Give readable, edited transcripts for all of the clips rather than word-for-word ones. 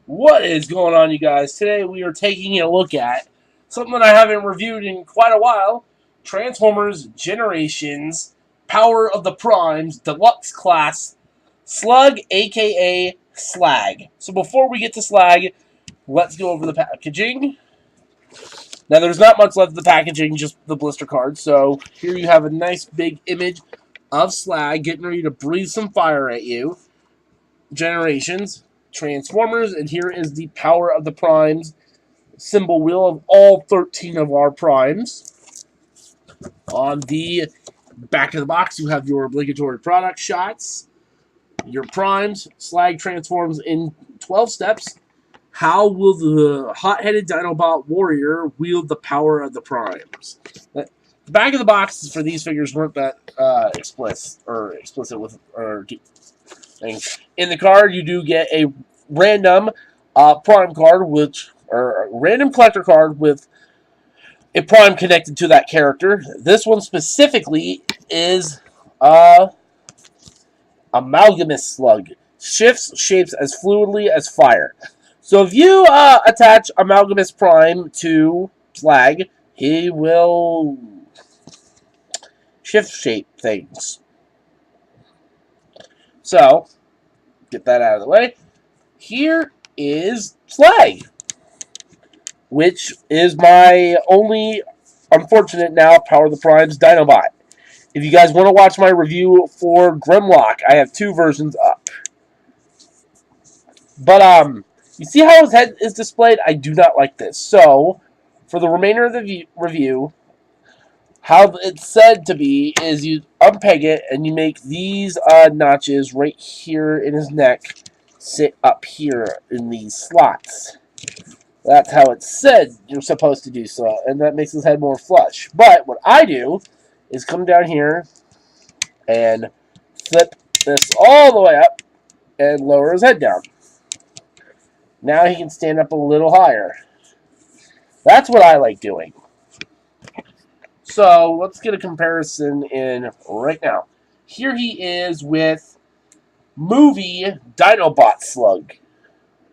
What is going on, you guys? Today we are taking a look at something that I haven't reviewed in quite a while. Transformers Generations Power of the Primes Deluxe Class Slug, aka Slag. So before we get to Slag, let's go over the packaging. Now there's not much left of the packaging, just the blister card. So here you have a nice big image of Slag getting ready to breathe some fire at you. Generations, Transformers, and here is the Power of the Primes symbol wheel of all 13 of our primes. On the back of the box, you have your obligatory product shots, your primes. Slag transforms in 12 steps. How will the hot-headed Dinobot warrior wield the power of the primes? The back of the box for these figures weren't that explicit with things. In the card, you do get a random prime card, or a random collector card with a prime connected to that character. This one specifically is Amalgamous Slug. Shifts shapes as fluidly as fire. So if you attach Amalgamous Prime to Slag, he will shift shape things. So, get that out of the way. Here is Slag, which is my only unfortunate now Power of the Primes Dinobot. If you guys want to watch my review for Grimlock, I have two versions up. But, you see how his head is displayed? I do not like this. So, for the remainder of the review, how it's said to be is you unpeg it and you make these notches right here in his neck sit up here in these slots. That's how it's said you're supposed to do so, and that makes his head more flush. But what I do is come down here and flip this all the way up and lower his head down. Now he can stand up a little higher. That's what I like doing. So let's get a comparison in right now. Here he is with movie Dinobot Slug.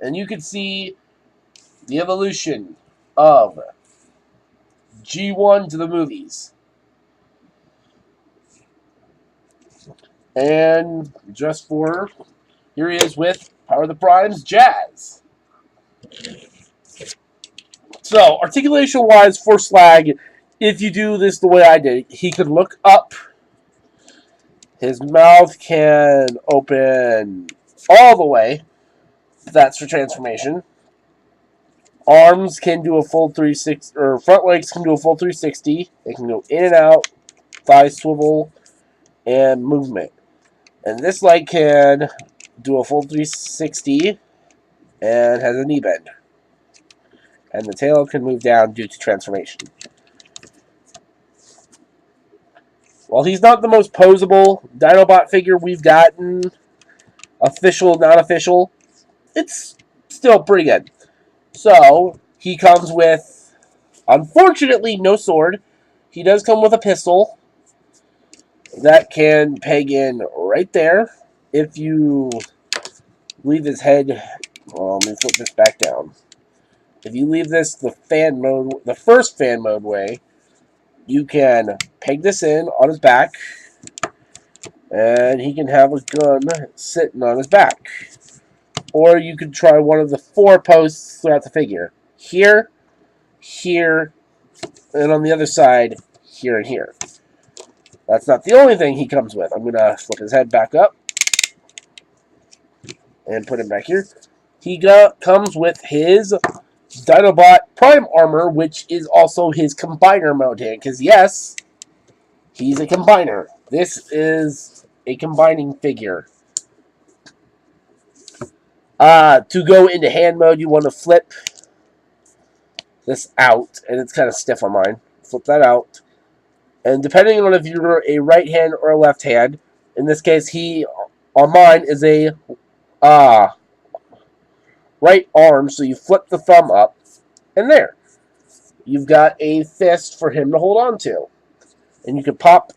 And you can see the evolution of G1 to the movies. And just for, here he is with Power of the Primes Jazz. So, articulation-wise for Slag, if you do this the way I did, he could look up. His mouth can open all the way. That's for transformation. Arms can do a full 360, or front legs can do a full 360. They can go in and out, thigh swivel, and movement. And this leg can do a full 360 and has a knee bend. And the tail can move down due to transformation. While he's not the most posable Dinobot figure we've gotten, official, non-official, it's still pretty good. So, he comes with, unfortunately, no sword. He does come with a pistol that can peg in right there. If you leave his head, well, let me flip this back down. If you leave this the first fan mode way, you can peg this in on his back, and he can have a gun sitting on his back. Or you could try one of the 4 posts throughout the figure. Here, here, and on the other side, here and here. That's not the only thing he comes with. I'm going to flip his head back up and put him back here. He comes with his Dinobot Prime Armor, which is also his combiner mode hand. Because, yes, he's a combiner. This is a combining figure. To go into hand mode, you want to flip this out. And it's kind of stiff on mine. Flip that out. And depending on if you're a right hand or a left hand, in this case, he, on mine, is a right arm, so you flip the thumb up, and there. You've got a fist for him to hold on to. And you can pop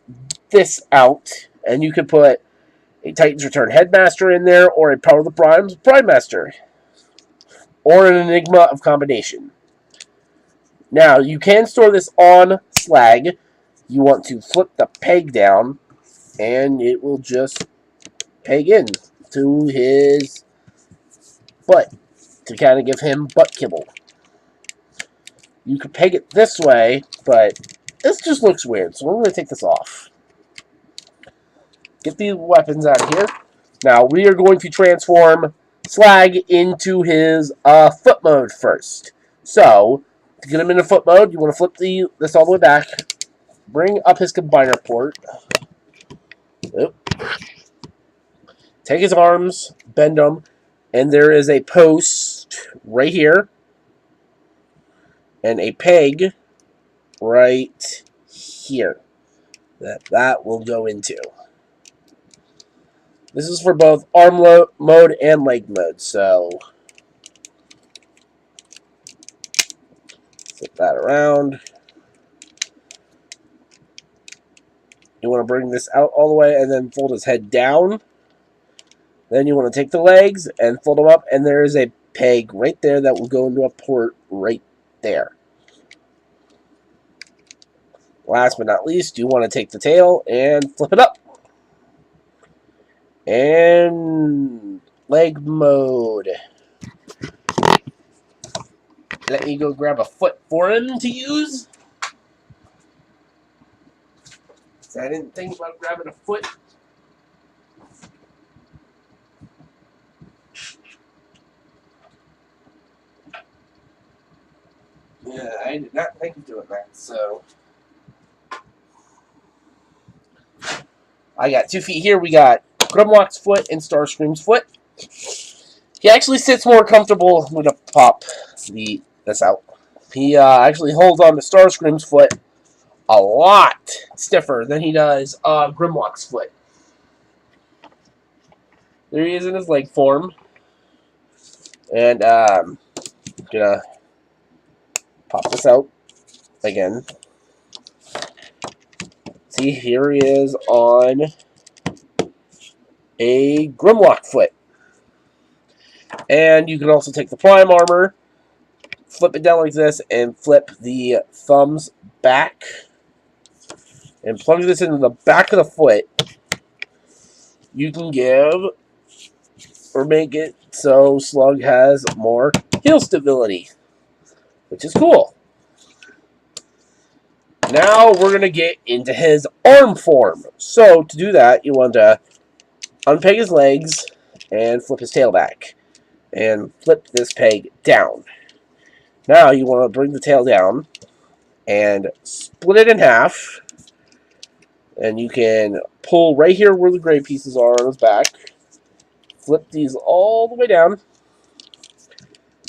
this out, and you can put a Titans Return Headmaster in there, or a Power of the Primes Prime Master. or an enigma of combination. Now, you can store this on slag. You want to flip the peg down, and it will just peg in to his butt to kind of give him butt kibble. You could peg it this way, but this just looks weird, so I'm going to take this off. Get these weapons out of here. Now, we are going to transform Slag into his foot mode first. So, to get him into foot mode, you want to flip this all the way back. Bring up his combiner port. Oop. Take his arms, bend them, and there is a post right here. And a peg right here that will go into. This is for both arm mode and leg mode, so flip that around. You want to bring this out all the way and then fold his head down. Then you want to take the legs and fold them up, and there is a peg right there that will go into a port right there. Last but not least, you want to take the tail and flip it up. And leg mode. Let me go grab a foot for him to use. So I didn't think about grabbing a foot. Yeah, I did not think of doing that, so I got 2 feet here. We got Grimlock's foot and Starscream's foot. He actually sits more comfortable. I'm going to pop this out. He actually holds on to Starscream's foot a lot stiffer than he does Grimlock's foot. There he is in his leg form. And I'm going to pop this out again. See, here he is on a Grimlock foot. And you can also take the Prime armor, flip it down like this, and flip the thumbs back. And plug this into the back of the foot. You can give or make it so Slug has more heel stability, which is cool. Now we're going to get into his arm form. So to do that, you want to unpeg his legs and flip his tail back. And flip this peg down. Now you want to bring the tail down and split it in half. And you can pull right here where the gray pieces are on his back. Flip these all the way down.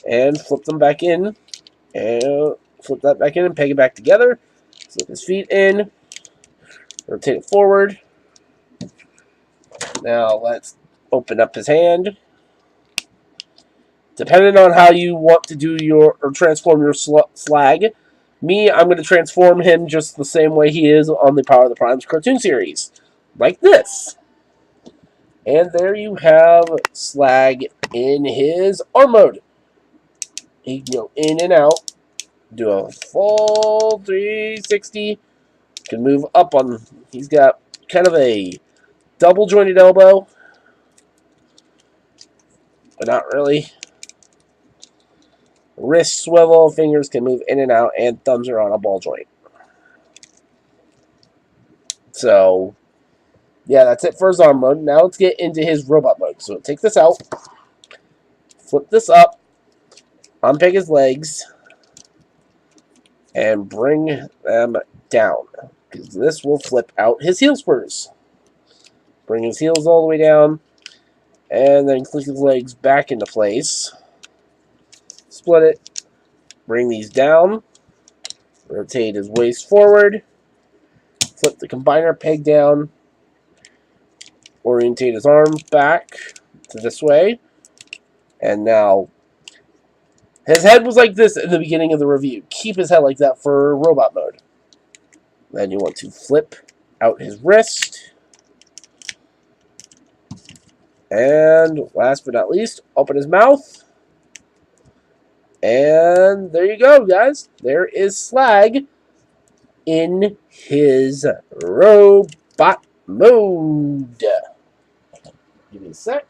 And flip them back in. And flip that back in and peg it back together. Slip his feet in. Rotate it forward. Now let's open up his hand. Depending on how you want to do or transform your slag. Me, I'm going to transform him just the same way he is on the Power of the Primes cartoon series. Like this. And there you have Slag in his arm mode. He can go in and out. Do a full 360. Can move up on. He's got kind of a double jointed elbow. But not really. Wrist swivel, fingers can move in and out, and thumbs are on a ball joint. So, yeah, that's it for his arm mode. Now let's get into his robot mode. So take this out, flip this up, unpeg his legs, and bring them down. Because this will flip out his heel spurs. Bring his heels all the way down, and then click his legs back into place. Split it, bring these down, rotate his waist forward, flip the combiner peg down, orientate his arm back to this way, and now his head was like this in the beginning of the review. Keep his head like that for robot mode. Then you want to flip out his wrist, and last but not least, open his mouth. And there you go, guys. There is Slag in his robot mode. Give me a sec.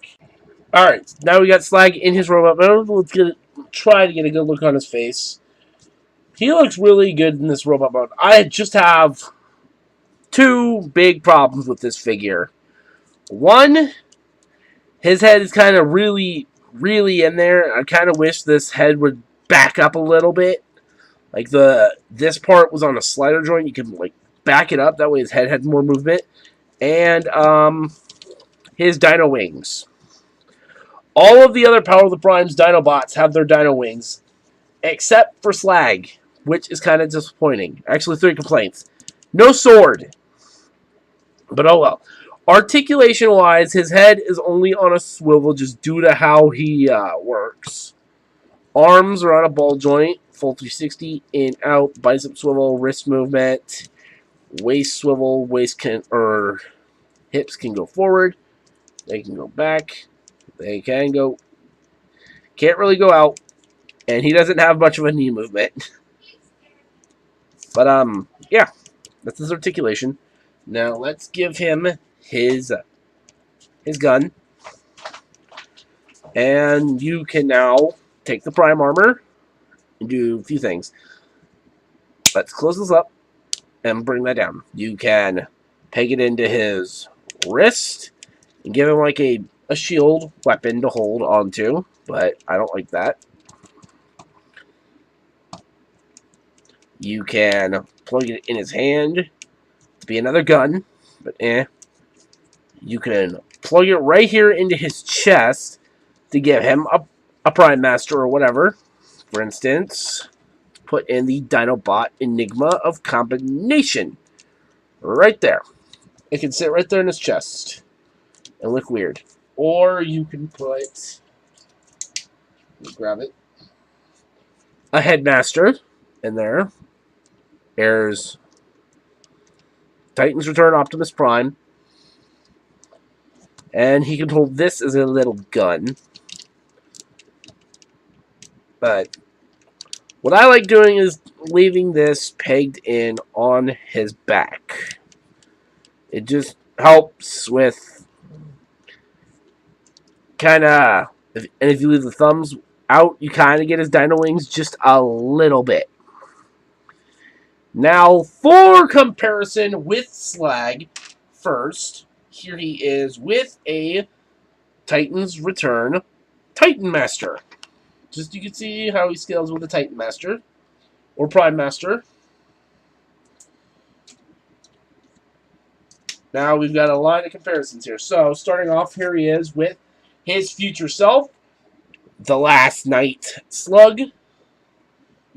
Alright, now we got Slag in his robot mode. Let's try to get a good look on his face. He looks really good in this robot mode. I just have two big problems with this figure. One, his head is kind of really in there. I kind of wish this head would back up a little bit. Like this part was on a slider joint. You can like back it up. That way his head had more movement. And his dino wings. All of the other Power of the Primes Dinobots have their dino wings, except for Slag, which is kind of disappointing. Actually, 3 complaints. No sword. But oh well. Articulation-wise, his head is only on a swivel just due to how he works. Arms are on a ball joint, full 360, in, out, bicep swivel, wrist movement, waist swivel, hips can go forward, they can go back, they can go, can't really go out, and he doesn't have much of a knee movement. But, yeah, that's his articulation. Now, let's give him his gun. And you can now take the Prime Armor and do a few things. Let's close this up and bring that down. You can peg it into his wrist and give him like a shield weapon to hold onto, but I don't like that. You can plug it in his hand to be another gun, but You can plug it right here into his chest to give him a Prime Master or whatever. For instance, put in the Dinobot Enigma of Combination. Right there. It can sit right there in his chest and look weird. Or you can put, grab it, a Headmaster in there. There's Titan's Return Optimus Prime. And he can hold this as a little gun. But what I like doing is leaving this pegged in on his back. It just helps with kind of, and if you leave the thumbs out, you kind of get his dino wings just a little bit. Now, for comparison with Slag, first, here he is with a Titan's Return Titan Master. Just you can see how he scales with a Titan Master or Prime Master. Now we've got a line of comparisons here. So starting off, here he is with his future self, the Last Night Slug. You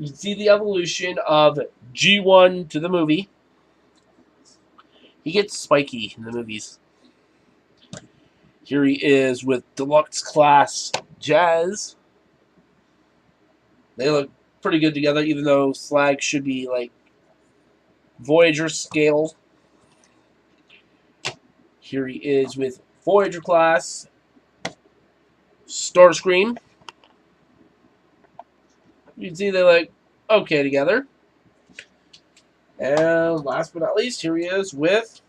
can see the evolution of G1 to the movie. He gets spiky in the movies. Here he is with Deluxe Class Jazz. They look pretty good together, even though Slag should be like Voyager scale. Here he is with Voyager Class Starscream. You can see they look okay together. And last but not least, here he is with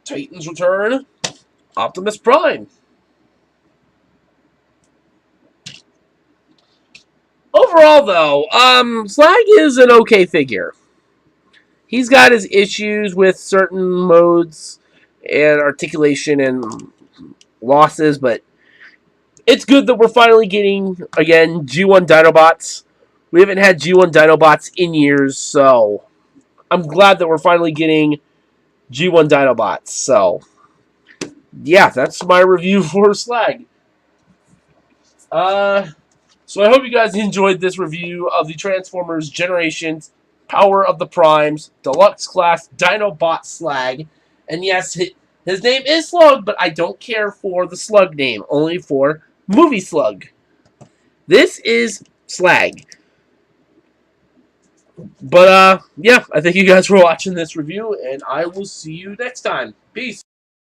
Titan's Return Optimus Prime. Overall, though, Slag is an okay figure. He's got his issues with certain modes and articulation and losses, but it's good that we're finally getting, again, G1 Dinobots. We haven't had G1 Dinobots in years, so I'm glad that we're finally getting G1 Dinobots. So, yeah, that's my review for Slag. So I hope you guys enjoyed this review of the Transformers Generations Power of the Primes Deluxe Class Dinobot Slag. And yes, his name is Slug, but I don't care for the Slug name, only for Movie Slug. This is Slag. But, yeah, I thank you guys for watching this review, and I will see you next time. Peace.